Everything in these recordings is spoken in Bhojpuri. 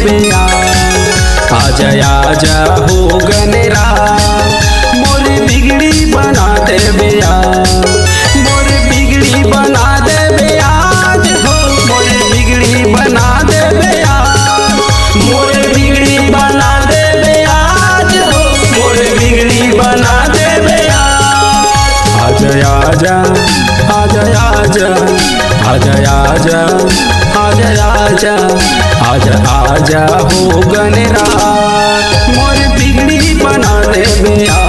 बेया। आजा आजा हो गनेरा मोरे बिगड़ी बना दे बेया, मोरे बिगड़ी बना दे बेया हो, मोरे बिगड़ी बना दे बेया, मोरे बिगड़ी बना दे बेया हो, मोरे बिगड़ी बना दे बेया। आजा आजा आजा आजा आजा आजा आजा आजा आजा आजा हो गनेरा मोरे बिगड़ी बना दे बेया।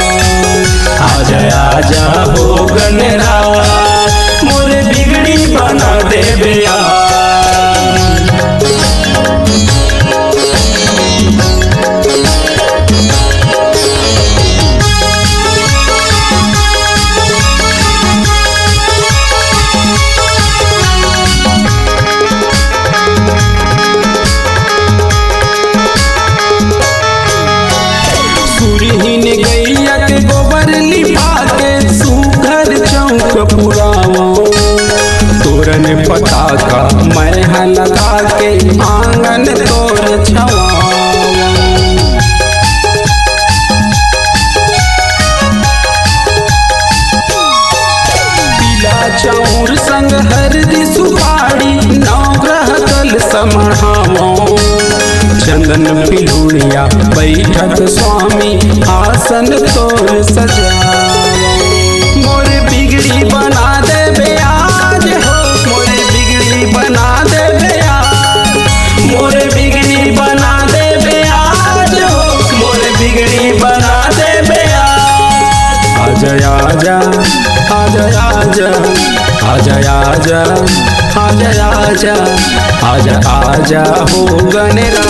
आजा आजा हो गनेरा मोरे बिगड़ी बना दे बेया। सुरहीन गैया के गोबर लिपा के सुघर चौक पुरावा, तोरन पताका मैं लगा के आंगन तोर छवावा। पीला चाउर संग हरदी सुपारी नवग्रह कल समढ़ावा, चंदन पिलुड़िया बैठक स्वामी आसन तोर सजावा। मोरे बिगड़ी बना दे बेयाज हो, मोरे बिगड़ी बना दे बेया, मोरे बिगड़ी बना दे बेयाज हो, मोरे बिगड़ी बना दे बेया। आजा आजा आजा आजा आजा आजा आजा आजा आजा आजा हो गनेरा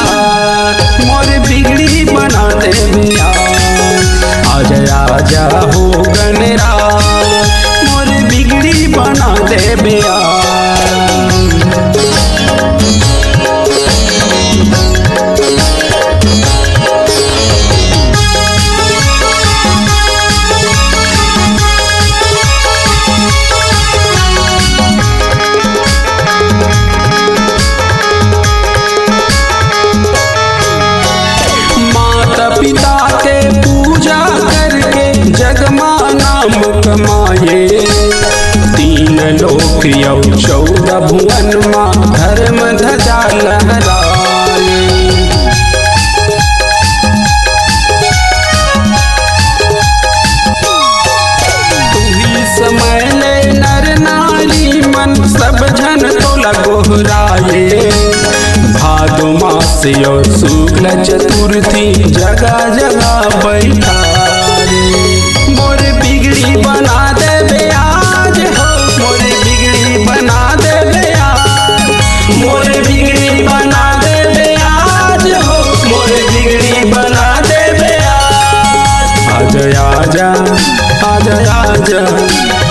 मोरे बिगड़ी बना दे बेया। आजा आजा हो गनेरा मोरे बिगड़ी बना दे बेया। पिता के पूजा करके जगमा नाम कमाए, तीन लोक यौ 14 भुवन माँ धर्म ध्वजा लहराए। तुम्ही समय ले नर नारी मन सब जन तोला गोहराए। भादो मास यो शुक्ल चतुर्थी जगह जगह बैठारे। मोरे बिगड़ी बना दे बेयाज हो, मोरे बिगड़ी बना दे बेया, मोरे बिगड़ी बना दे बेयाज हो, मोरे बिगड़ी बना दे बेया। आजा आजा आजा आजा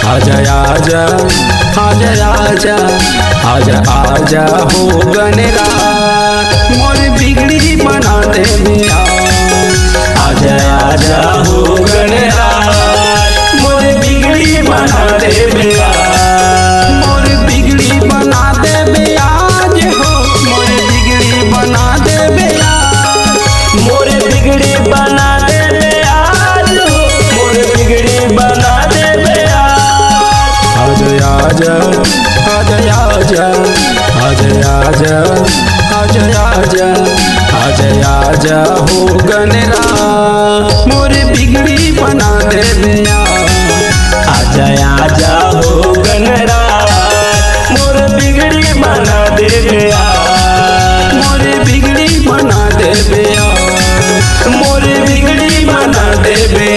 आजा आजा आजा आजा आजा आजा हो गनेरा मोरे बिगड़ी बना दे बेया। आजा आजा हो गनेरा मोरे बिगड़ी बना दे बेया, मोरे बिगड़ी बना दे बेयाज हो, मोरे बिगड़ी बना दे बेया, मोरे बिगड़ी बना दे बेयाज हो, मोरे बिगड़ी बना दे बेया। आजा आजा आजा आजा आजा आजा आजा आजा आजा हो गनेरा मोरे बिगड़ी बना दे बेया। आजा आजा हो गनेरा मोरे बिगड़ी बना दे बेया, मोरे बिगड़ी बना दे बेया, मोरे बिगड़ी बना दे बेया।